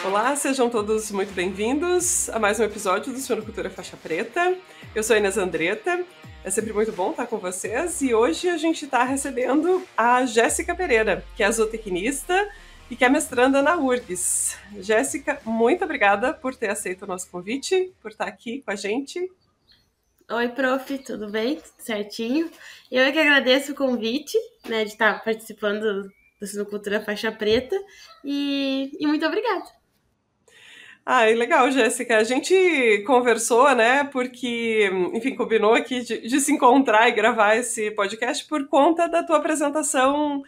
Olá, sejam todos muito bem-vindos a mais um episódio do Suinocultura Faixa Preta. Eu sou a Inês Andretta, é sempre muito bom estar com vocês e hoje a gente está recebendo a Jéssica Pereira, que é zootecnista e que é mestranda na URGS. Jéssica, muito obrigada por ter aceito o nosso convite, por estar aqui com a gente. Oi, prof, tudo bem? Tudo certinho? Eu é que agradeço o convite, de estar participando da Suinocultura Faixa Preta e muito obrigada. Legal, Jéssica. A gente conversou, né, porque, enfim, combinou aqui de se encontrar e gravar esse podcast por conta da tua apresentação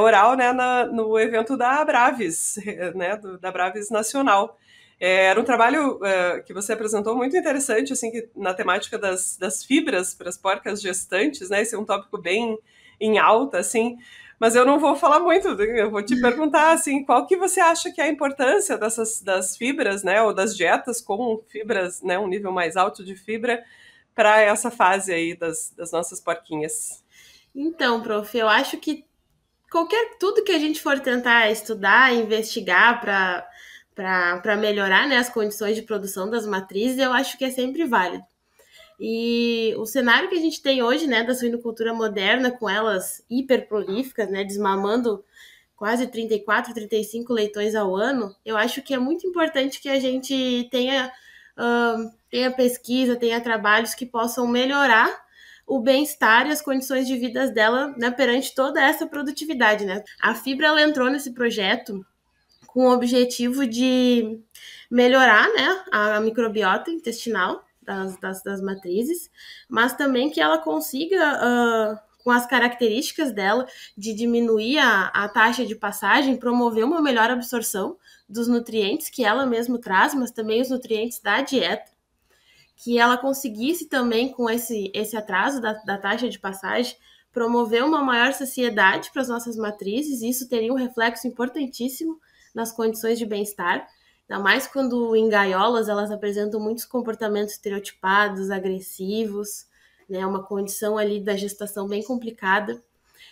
oral, né, no evento da Abraves, né, da Abraves Nacional. Era um trabalho que você apresentou muito interessante, assim, na temática das fibras para as porcas gestantes, né, esse é um tópico bem em alta, assim. Mas eu não vou falar muito, eu vou te perguntar, assim, qual que você acha que é a importância das fibras, né, ou das dietas com fibras, né, um nível mais alto de fibra, para essa fase aí das nossas porquinhas? Então, prof, eu acho que tudo que a gente for tentar estudar, investigar para melhorar, né, as condições de produção das matrizes, eu acho que é sempre válido. E o cenário que a gente tem hoje, né, da suinocultura moderna, com elas hiperprolíficas, né, desmamando quase 34, 35 leitões ao ano, eu acho que é muito importante que a gente tenha pesquisa, tenha trabalhos que possam melhorar o bem-estar e as condições de vida dela, né, perante toda essa produtividade, né? A Fibra, ela entrou nesse projeto com o objetivo de melhorar, né, a microbiota intestinal das matrizes, mas também que ela consiga, com as características dela, de diminuir a taxa de passagem, promover uma melhor absorção dos nutrientes que ela mesma traz, mas também os nutrientes da dieta, que ela conseguisse também, com esse atraso da taxa de passagem, promover uma maior saciedade para as nossas matrizes, e isso teria um reflexo importantíssimo nas condições de bem-estar, ainda mais quando em gaiolas elas apresentam muitos comportamentos estereotipados, agressivos, né, uma condição ali da gestação bem complicada,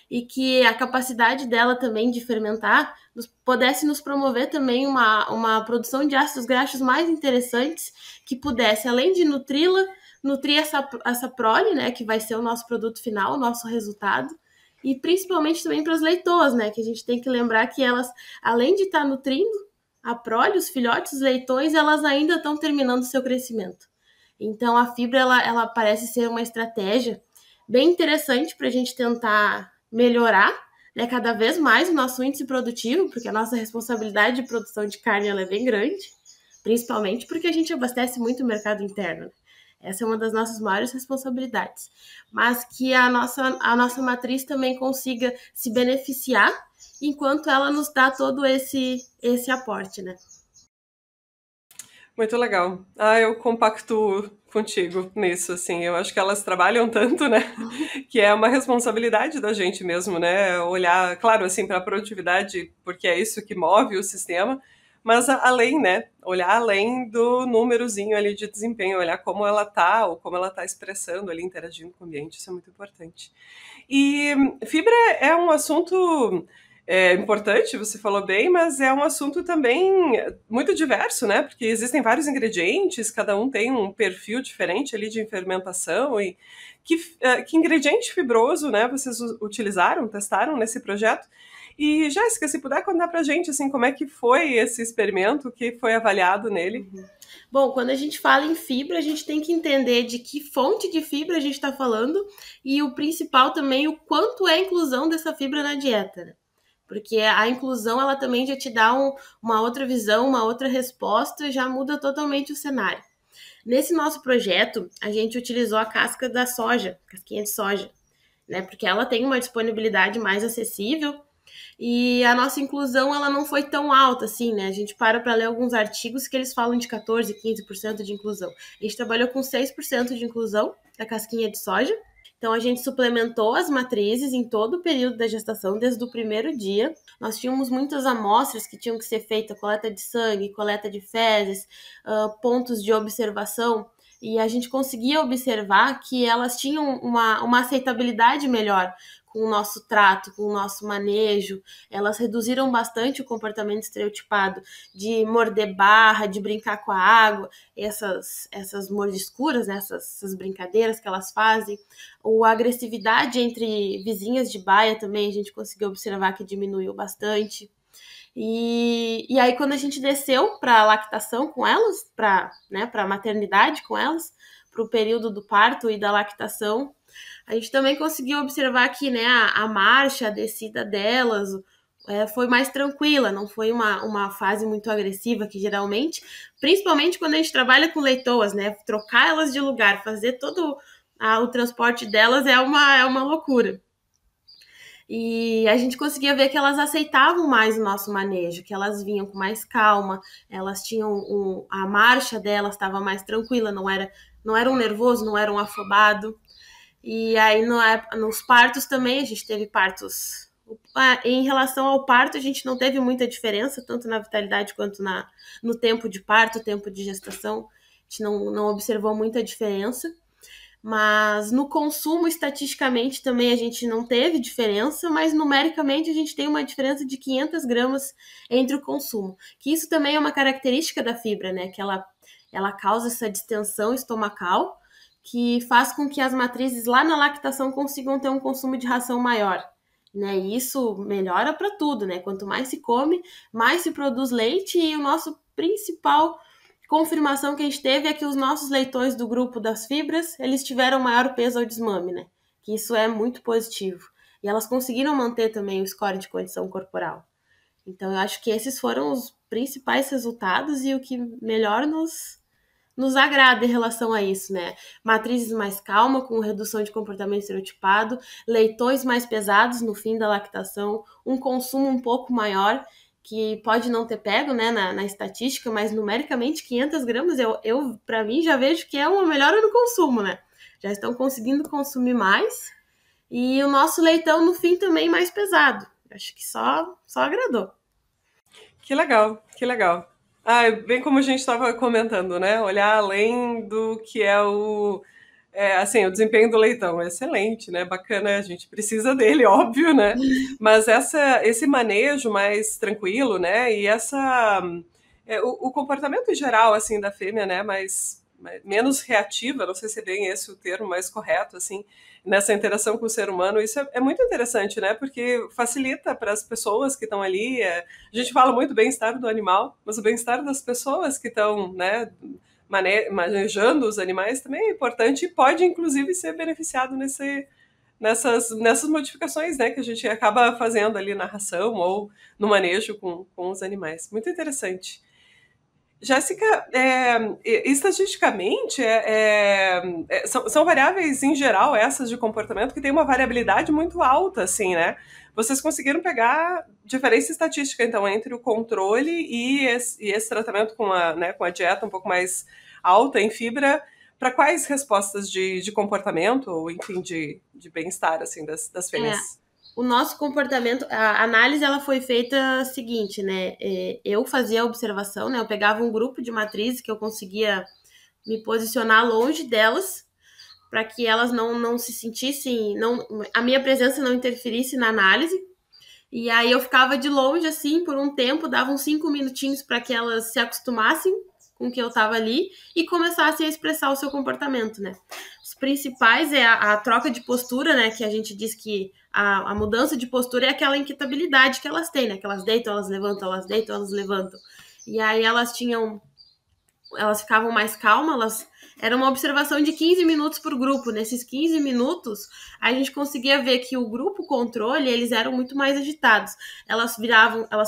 e que a capacidade dela também de fermentar pudesse nos promover também uma produção de ácidos graxos mais interessantes, que pudesse, além de nutri-la, nutrir essa prole, né, que vai ser o nosso produto final, o nosso resultado, e principalmente também para as leitoas, né, que a gente tem que lembrar que elas, além de estar nutrindo a prole, os filhotes, os leitões, elas ainda estão terminando o seu crescimento. Então a fibra, ela parece ser uma estratégia bem interessante para a gente tentar melhorar, né, cada vez mais o nosso índice produtivo, porque a nossa responsabilidade de produção de carne ela é bem grande, principalmente porque a gente abastece muito o mercado interno. Essa é uma das nossas maiores responsabilidades. Mas que a nossa matriz também consiga se beneficiar enquanto ela nos dá todo esse aporte, né? Muito legal. Eu compactuo contigo nisso, assim. Eu acho que elas trabalham tanto, né? Que é uma responsabilidade da gente mesmo, né? Olhar, claro, assim, para a produtividade, porque é isso que move o sistema, mas além, né? Olhar além do númerozinho ali de desempenho, olhar como ela tá, ou como ela tá expressando ali, interagindo com o ambiente, isso é muito importante. E fibra é um assunto importante, você falou bem, mas é um assunto também muito diverso, né? Porque existem vários ingredientes, cada um tem um perfil diferente ali de fermentação e que ingrediente fibroso, né? Vocês utilizaram, testaram nesse projeto? E Jéssica, se puder contar pra gente assim como é que foi esse experimento, que foi avaliado nele? Bom, quando a gente fala em fibra, a gente tem que entender de que fonte de fibra a gente está falando e o principal também, o quanto é a inclusão dessa fibra na dieta, né? Porque a inclusão, ela também já te dá uma outra visão, uma outra resposta, já muda totalmente o cenário. Nesse nosso projeto, a gente utilizou a casca da soja, casquinha de soja, né? Porque ela tem uma disponibilidade mais acessível e a nossa inclusão, ela não foi tão alta assim, né? A gente para ler alguns artigos que eles falam de 14, 15% de inclusão. A gente trabalhou com 6% de inclusão da casquinha de soja. Então, a gente suplementou as matrizes em todo o período da gestação, desde o primeiro dia. Nós tínhamos muitas amostras que tinham que ser feitas, coleta de sangue, coleta de fezes, pontos de observação. e a gente conseguia observar que elas tinham uma aceitabilidade melhor com o nosso trato, com o nosso manejo. Elas reduziram bastante o comportamento estereotipado de morder barra, de brincar com a água, essas mordiscuras, né, essas brincadeiras que elas fazem. A agressividade entre vizinhas de baia também a gente conseguiu observar que diminuiu bastante. E aí, quando a gente desceu para a lactação com elas, para a maternidade com elas, para o período do parto e da lactação, a gente também conseguiu observar que, né, a marcha, a descida delas foi mais tranquila, não foi uma fase muito agressiva, que geralmente, principalmente quando a gente trabalha com leitoas, né, trocar elas de lugar, fazer todo o transporte delas é uma loucura. E a gente conseguia ver que elas aceitavam mais o nosso manejo, que elas vinham com mais calma, elas tinham a marcha delas estava mais tranquila, não era um nervoso, não era um afobado. E aí nos partos também, a gente teve partos. Em relação ao parto, a gente não teve muita diferença, tanto na vitalidade quanto no tempo de parto, tempo de gestação. A gente não observou muita diferença. Mas no consumo, estatisticamente, também a gente não teve diferença, mas numericamente a gente tem uma diferença de 500 gramas entre o consumo. Que isso também é uma característica da fibra, né? Que ela causa essa distensão estomacal, que faz com que as matrizes lá na lactação consigam ter um consumo de ração maior. Né? E isso melhora para tudo, né? Quanto mais se come, mais se produz leite, e o nosso principal confirmação que a gente teve é que os nossos leitões do grupo das fibras, eles tiveram maior peso ao desmame, né? Que isso é muito positivo. E elas conseguiram manter também o score de condição corporal. Então, eu acho que esses foram os principais resultados e o que melhor nos agrada em relação a isso, né? Matrizes mais calma, com redução de comportamento estereotipado, leitões mais pesados no fim da lactação, um consumo um pouco maior, que pode não ter pego, né, na estatística, mas numericamente 500 gramas, eu para mim, já vejo que é uma melhora no consumo, né? Já estão conseguindo consumir mais. E o nosso leitão, no fim, também mais pesado. Acho que só agradou. Que legal, que legal. Bem como a gente estava comentando, né? Olhar além do que é assim, o desempenho do leitão é excelente, né? Bacana, a gente precisa dele, óbvio, né? Mas esse manejo mais tranquilo, né? E o comportamento em geral, assim, da fêmea, né? Menos reativa, não sei se é bem esse o termo mais correto, assim, nessa interação com o ser humano, isso é muito interessante, né? Porque facilita para as pessoas que estão ali. A gente fala muito bem-estar do animal, mas o bem-estar das pessoas que estão, né, manejando os animais também é importante e pode, inclusive, ser beneficiado nessas modificações, né, que a gente acaba fazendo ali na ração ou no manejo com os animais. Muito interessante. Jéssica, estatisticamente, são variáveis em geral essas de comportamento que tem uma variabilidade muito alta, assim, né? Vocês conseguiram pegar diferença estatística, então, entre o controle e esse tratamento com a dieta um pouco mais alta em fibra, para quais respostas de comportamento ou, enfim, de bem-estar, assim, das fêmeas? O nosso comportamento, a análise ela foi feita seguinte, né? Eu fazia a observação, né? Eu pegava um grupo de matrizes que eu conseguia me posicionar longe delas, para que elas não se sentissem, a minha presença não interferisse na análise. E aí eu ficava de longe, assim, por um tempo, dava uns 5 minutinhos para que elas se acostumassem com que eu estava ali e começassem a expressar o seu comportamento, né? Os principais é a troca de postura, né? Que a gente diz que a mudança de postura é aquela inquietabilidade que elas têm, né? Que elas deitam, elas levantam, elas deitam, elas levantam. E aí elas ficavam mais calmas, era uma observação de 15 minutos por grupo. Nesses 15 minutos, a gente conseguia ver que o grupo controle, eles eram muito mais agitados. Elas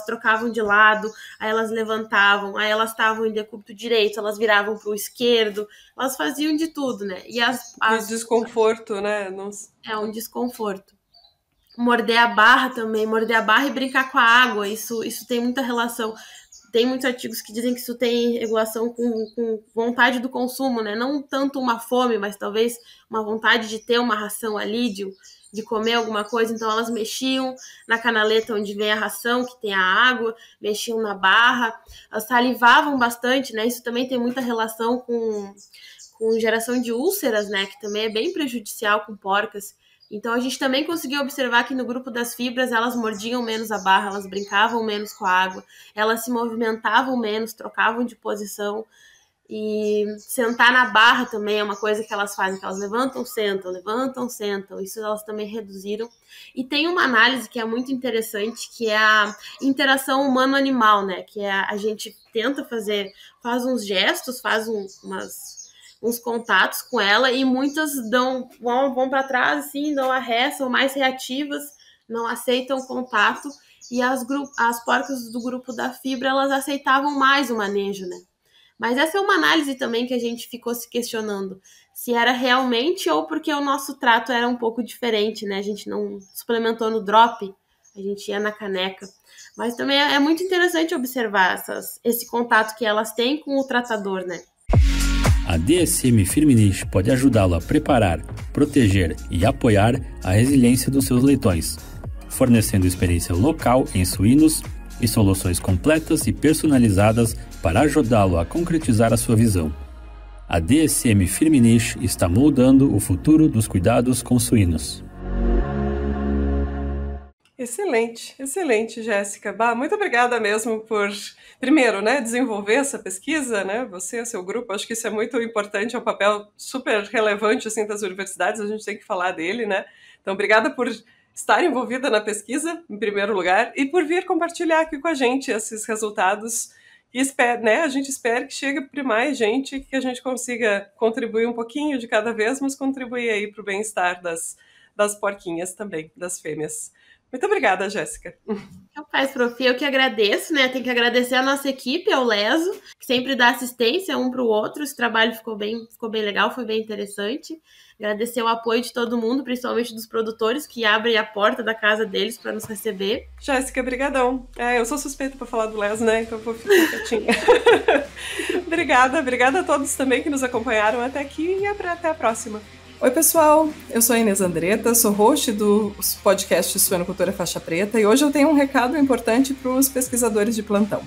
trocavam de lado, aí elas levantavam, aí elas estavam em decúbito direito, elas viravam para o esquerdo, elas faziam de tudo, né? E desconforto, né? É um desconforto. Morder a barra também, morder a barra e brincar com a água, isso tem muita relação. Tem muitos artigos que dizem que isso tem regulação com vontade do consumo, né? Não tanto uma fome, mas talvez uma vontade de ter uma ração ali, de comer alguma coisa. Então elas mexiam na canaleta onde vem a ração, que tem a água, mexiam na barra, elas salivavam bastante, né? Isso também tem muita relação com com geração de úlceras, né, que também é bem prejudicial com porcas. Então a gente também conseguiu observar que no grupo das fibras elas mordiam menos a barra, elas brincavam menos com a água, elas se movimentavam menos, trocavam de posição. E sentar na barra também é uma coisa que elas fazem, que elas levantam, sentam. Isso elas também reduziram. E tem uma análise que é muito interessante, que é a interação humano-animal, né? Que é a gente tenta faz uns gestos, uns contatos com ela, e muitas vão para trás, assim, dão a ré, são mais reativas, não aceitam contato. E as porcas do grupo da fibra, elas aceitavam mais o manejo, né? Mas essa é uma análise também que a gente ficou se questionando se era realmente ou porque o nosso trato era um pouco diferente, né? A gente não suplementou no drop, a gente ia na caneca. Mas também é muito interessante observar esse contato que elas têm com o tratador, né? A DSM Firmenich pode ajudá-lo a preparar, proteger e apoiar a resiliência dos seus leitões, fornecendo experiência local em suínos e soluções completas e personalizadas para ajudá-lo a concretizar a sua visão. A DSM Firmenich está moldando o futuro dos cuidados com suínos. Excelente, Jéssica. Muito obrigada mesmo por, primeiro, né, desenvolver essa pesquisa, né, você, seu grupo, acho que isso é muito importante, é um papel super relevante, assim, das universidades, a gente tem que falar dele, né, então obrigada por estar envolvida na pesquisa, em primeiro lugar, e por vir compartilhar aqui com a gente esses resultados, e né, a gente espera que chegue para mais gente, que a gente consiga contribuir um pouquinho de cada vez, mas contribuir aí para o bem-estar das porquinhas também, das fêmeas. Muito obrigada, Jéssica. Rapaz, prof, eu que agradeço, né? Tem que agradecer a nossa equipe, ao Leso, que sempre dá assistência um para o outro. Esse trabalho ficou bem legal, foi bem interessante. Agradecer o apoio de todo mundo, principalmente dos produtores, que abrem a porta da casa deles para nos receber. Jéssica, brigadão. Eu sou suspeita para falar do Leso, né? Então vou ficar quietinha. Obrigada a todos também que nos acompanharam até aqui e até a próxima. Oi, pessoal, eu sou a Inês Andretta, sou host do podcast Suinocultura Faixa Preta e hoje eu tenho um recado importante para os pesquisadores de plantão.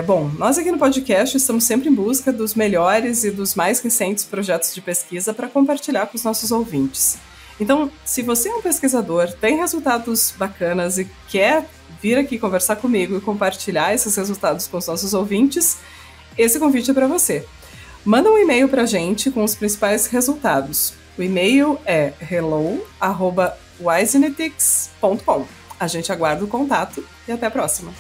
Bom, nós aqui no podcast estamos sempre em busca dos melhores e dos mais recentes projetos de pesquisa para compartilhar com os nossos ouvintes. Então, se você é um pesquisador, tem resultados bacanas e quer vir aqui conversar comigo e compartilhar esses resultados com os nossos ouvintes, esse convite é para você. Manda um e-mail para a gente com os principais resultados. O e-mail é hello@wisenetics.com. A gente aguarda o contato e até a próxima.